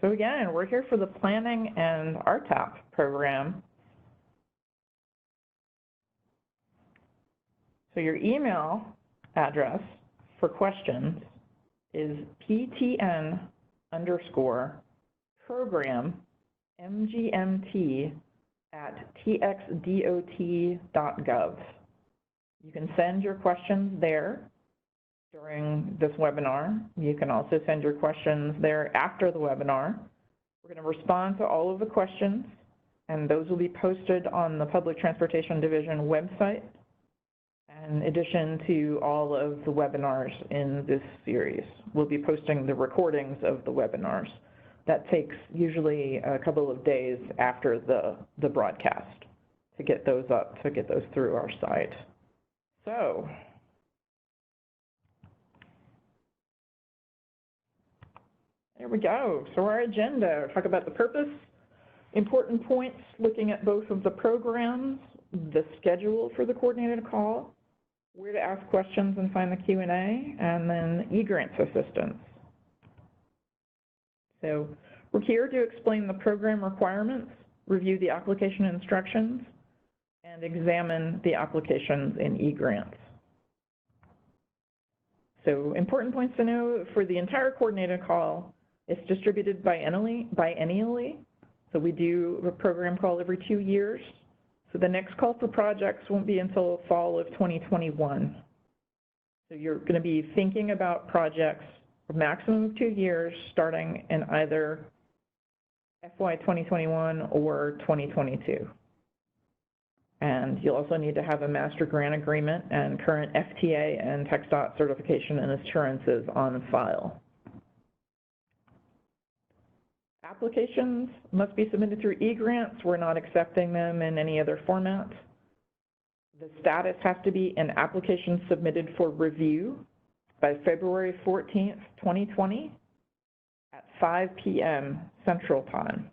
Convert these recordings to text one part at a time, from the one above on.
So again, we're here for the Planning and RTAP program. So your email address for questions is PTN_program mgmt@txdot.gov. You can send your questions there during this webinar. You can also send your questions there after the webinar. We're going to respond to all of the questions, and those will be posted on the Public Transportation Division website, in addition to all of the webinars in this series. We'll be posting the recordings of the webinars. That takes usually a couple of days after the broadcast to get those up, to get those through our site. So, there we go. So our agenda, talk about the purpose, important points, looking at both of the programs, the schedule for the coordinated call, where to ask questions and find the Q&A, and then e-grants assistance. So we're here to explain the program requirements, review the application instructions, and examine the applications in e-grants. So important points to know for the entire coordinated call, it's distributed biennially. So we do a program call every 2 years. So the next call for projects won't be until fall of 2021. So you're going to be thinking about projects for a maximum of 2 years, starting in either FY 2021 or 2022. And you'll also need to have a master grant agreement and current FTA and TxDOT certification and assurances on file. Applications must be submitted through e-grants. We're not accepting them in any other format. The status has to be an application submitted for review by February 14th, 2020 at 5 p.m. Central Time.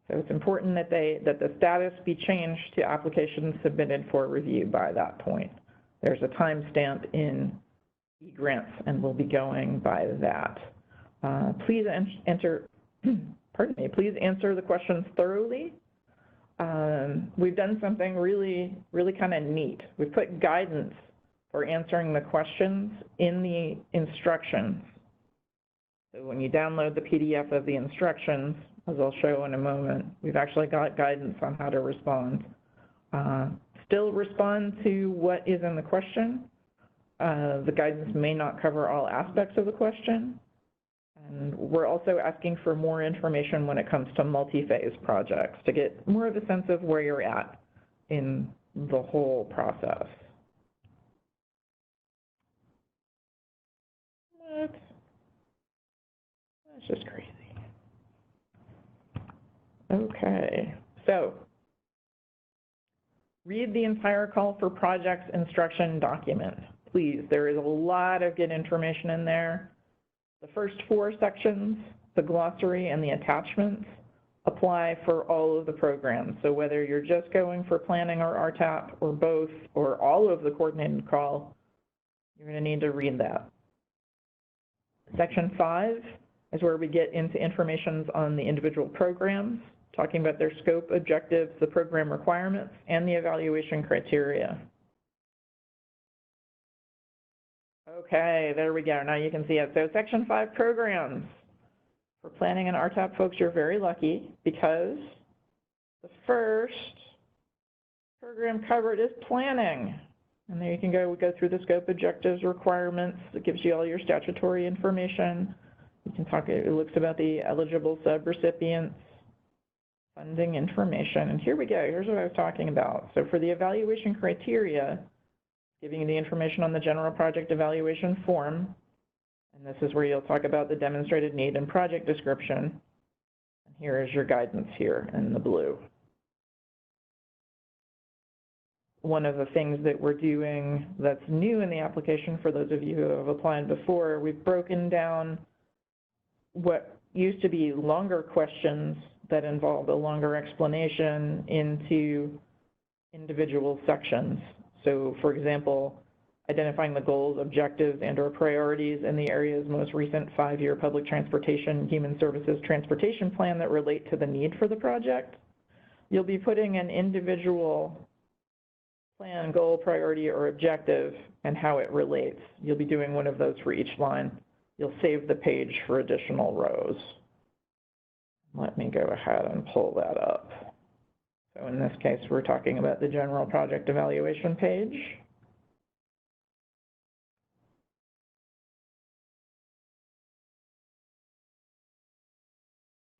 So it's important that the status be changed to applications submitted for review by that point. There's a timestamp in e-grants, and we'll be going by that. Please answer the questions thoroughly. We've done something really kind of neat. We've put guidance for answering the questions in the instructions. So when you download the PDF of the instructions, as I'll show in a moment, we've actually got guidance on how to respond. Still respond to what is in the question. The guidance may not cover all aspects of the question. And we're also asking for more information when it comes to multi-phase projects to get more of a sense of where you're at in the whole process. What? That's just crazy. Okay, so read the entire call for projects instruction document. Please, there is a lot of good information in there. The first 4 sections, the glossary and the attachments, apply for all of the programs. So whether you're just going for planning or RTAP or both or all of the coordinated call, you're going to need to read that. Section 5 is where we get into information on the individual programs, talking about their scope, objectives, the program requirements, and the evaluation criteria. Okay, there we go. Now you can see it. So Section 5 programs. For planning and RTAP folks, you're very lucky because the first program covered is planning. And there you can go through the scope, objectives, requirements. It gives you all your statutory information. You can talk, it looks about the eligible subrecipients, funding information. And here we go. Here's what I was talking about. So for the evaluation criteria, giving you the information on the general project evaluation form. And this is where you'll talk about the demonstrated need and project description. And here is your guidance here in the blue. One of the things that we're doing that's new in the application for those of you who have applied before, we've broken down what used to be longer questions that involved a longer explanation into individual sections. So for example, identifying the goals, objectives, and/or priorities in the area's most recent 5-year public transportation human services transportation plan that relate to the need for the project. You'll be putting an individual plan, goal, priority, or objective and how it relates. You'll be doing one of those for each line. You'll save the page for additional rows. Let me go ahead and pull that up. So in this case, we're talking about the general project evaluation page.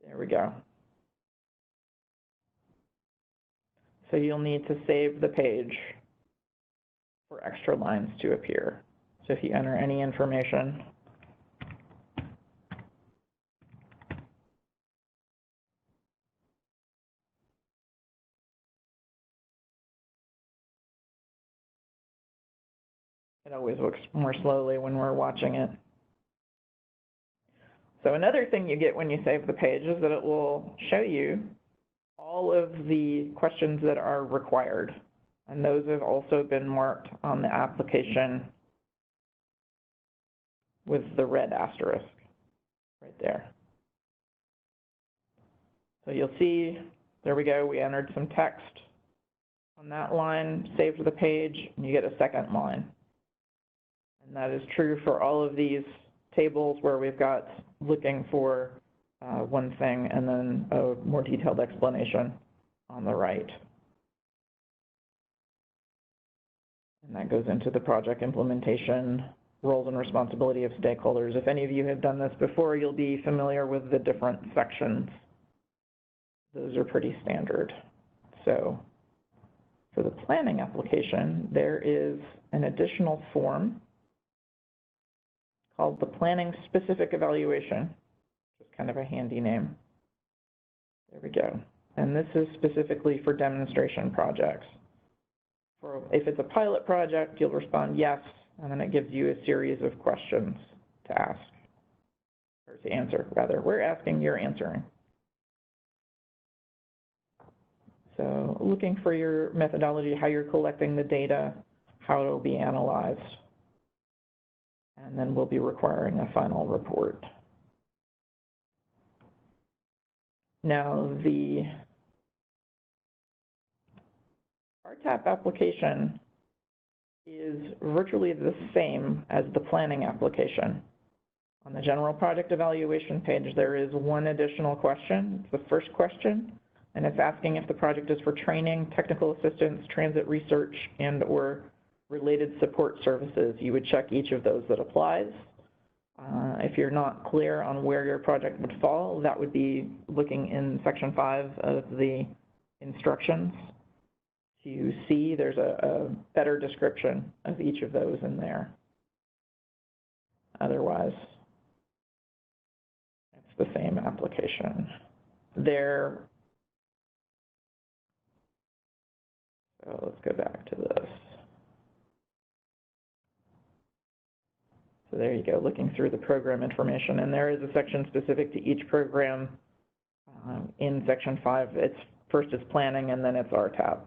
There we go. So you'll need to save the page for extra lines to appear. So if you enter any information, it always looks more slowly when we're watching it. So another thing you get when you save the page is that it will show you all of the questions that are required. And those have also been marked on the application with the red asterisk right there. So you'll see, there we go, we entered some text on that line, saved the page, and you get a second line. And that is true for all of these tables where we've got looking for one thing and then a more detailed explanation on the right. And that goes into the project implementation, roles and responsibility of stakeholders. If any of you have done this before, you'll be familiar with the different sections. Those are pretty standard. So for the planning application, there is an additional form called the Planning Specific Evaluation, which is kind of a handy name. There we go. And this is specifically for demonstration projects. If it's a pilot project, you'll respond yes, and then it gives you a series of questions to ask, or to answer, rather. We're asking, you're answering. So looking for your methodology, how you're collecting the data, how it'll be analyzed. And then we'll be requiring a final report. Now, the RTAP application is virtually the same as the planning application. On the general project evaluation page, there is one additional question. It's the first question, and it's asking if the project is for training, technical assistance, transit research, and/or related support services. You would check each of those that applies. If you're not clear on where your project would fall, that would be looking in section 5 of the instructions. You see there's a better description of each of those in there. Otherwise, it's the same application. So let's go back to this. So there you go, looking through the program information, and there is a section specific to each program in section 5. First it's planning, and then it's RTAP.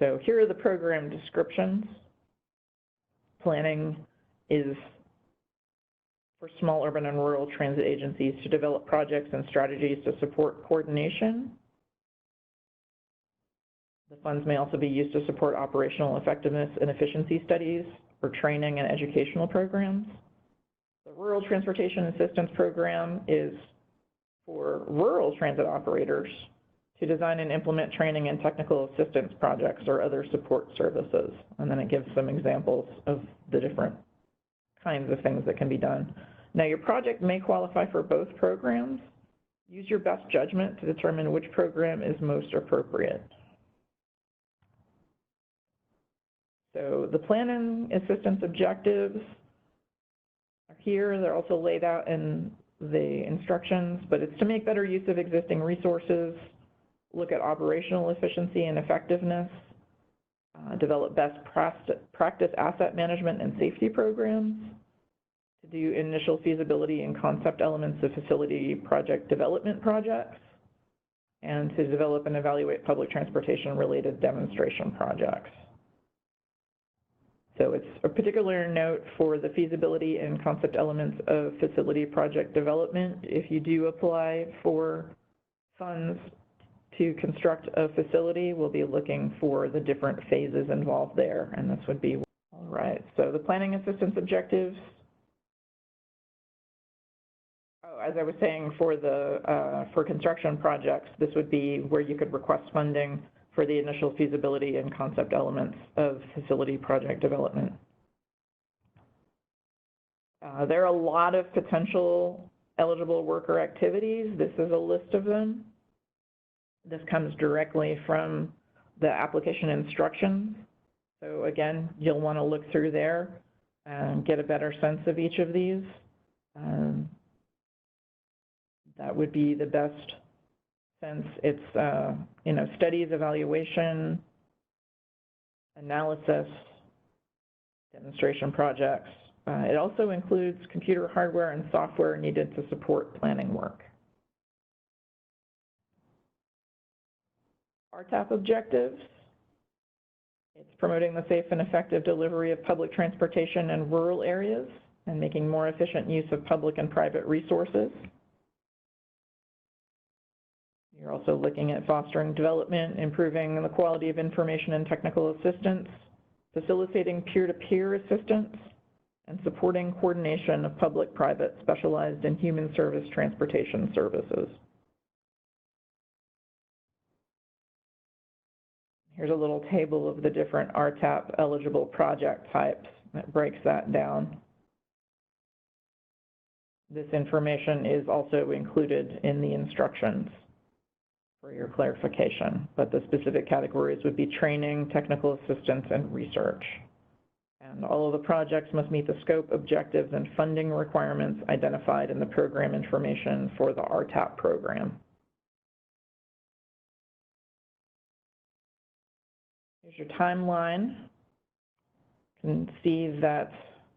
So here are the program descriptions. Planning is for small urban and rural transit agencies to develop projects and strategies to support coordination. The funds may also be used to support operational effectiveness and efficiency studies for training and educational programs. The Rural Transportation Assistance Program is for rural transit operators to design and implement training and technical assistance projects or other support services. And then it gives some examples of the different kinds of things that can be done. Now, your project may qualify for both programs. Use your best judgment to determine which program is most appropriate. So the planning assistance objectives are here. They're also laid out in the instructions, but it's to make better use of existing resources, look at operational efficiency and effectiveness, develop best practice asset management and safety programs, to do initial feasibility and concept elements of facility project development projects, and to develop and evaluate public transportation related demonstration projects. So it's a particular note for the feasibility and concept elements of facility project development. If you do apply for funds to construct a facility, we'll be looking for the different phases involved there, and this would be, all right. So the planning assistance objectives. Oh, as I was saying, for construction projects, this would be where you could request funding for the initial feasibility and concept elements of facility project development. There are a lot of potential eligible worker activities. This is a list of them. This comes directly from the application instructions. So again, you'll want to look through there and get a better sense of each of these. That would be the best sense. It's, you know, studies, evaluation, analysis, demonstration projects. It also includes computer hardware and software needed to support planning work. RTAP objectives. It's promoting the safe and effective delivery of public transportation in rural areas and making more efficient use of public and private resources. You're also looking at fostering development, improving the quality of information and technical assistance, facilitating peer-to-peer assistance, and supporting coordination of public, private, specialized, and human service transportation services. Here's a little table of the different RTAP eligible project types that breaks that down. This information is also included in the instructions for your clarification, but the specific categories would be training, technical assistance, and research. And all of the projects must meet the scope, objectives, and funding requirements identified in the program information for the RTAP program. Here's your timeline. You can see that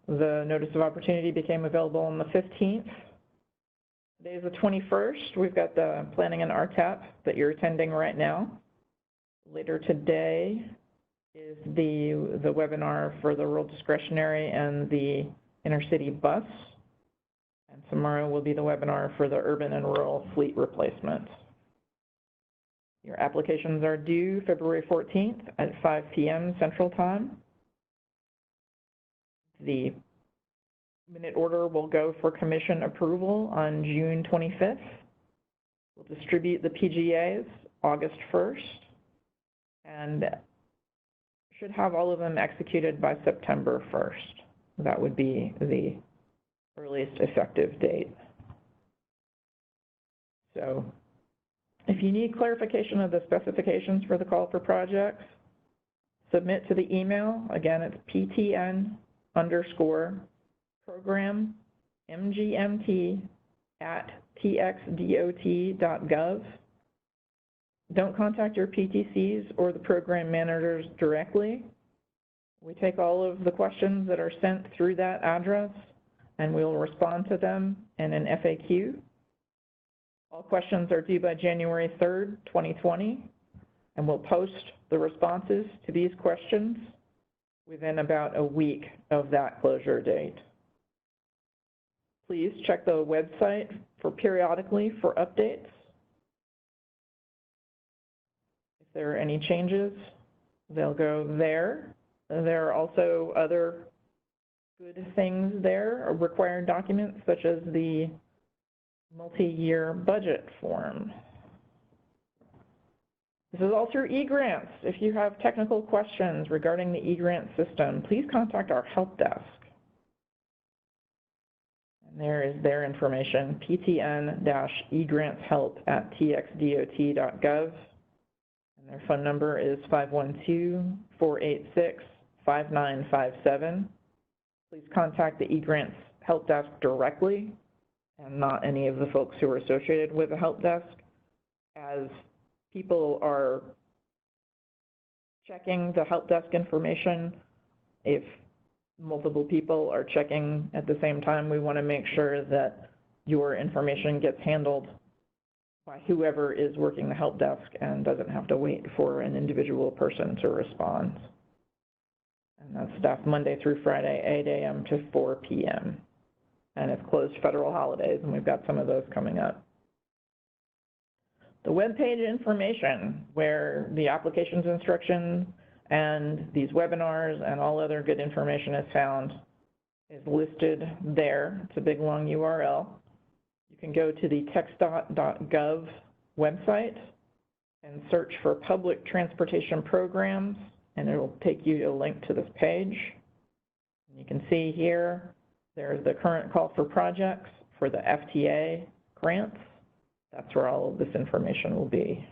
the notice of opportunity became available on the 15th. Today is the 21st. We've got the planning and RTAP that you're attending right now. Later today is the webinar for the rural discretionary and the intercity bus. And tomorrow will be the webinar for the urban and rural fleet replacement. Your applications are due February 14th at 5 p.m. Central Time. The minute order will go for commission approval on June 25th. We'll distribute the PGAs August 1st and should have all of them executed by September 1st. That would be the earliest effective date. So if you need clarification of the specifications for the call for projects, submit to the email. Again, it's PTN_program mgmt@txdot.gov. Don't contact your PTCs or the program managers directly. We take all of the questions that are sent through that address and we'll respond to them in an FAQ. All questions are due by January 3rd, 2020, and we'll post the responses to these questions within about a week of that closure date. Please check the website periodically for updates. If there are any changes, they'll go there. There are also other good things there, required documents such as the multi-year budget form. This is all through eGrants. If you have technical questions regarding the eGrant system, please contact our help desk. And there is their information, ptn-egrantshelp@txdot.gov. And their phone number is 512-486-5957. Please contact the eGrants help desk directly and not any of the folks who are associated with the help desk, as people are checking the help desk information. If multiple people are checking at the same time, we want to make sure that your information gets handled by whoever is working the help desk and doesn't have to wait for an individual person to respond. And that's staffed Monday through Friday, 8 a.m. to 4 p.m. And it's closed federal holidays, and we've got some of those coming up. The webpage information, where the applications instructions and these webinars and all other good information is found, is listed there. It's a big long URL. You can go to the TxDOT.gov website and search for public transportation programs, and it will take you to a link to this page. And you can see here, there's the current call for projects for the FTA grants. That's where all of this information will be.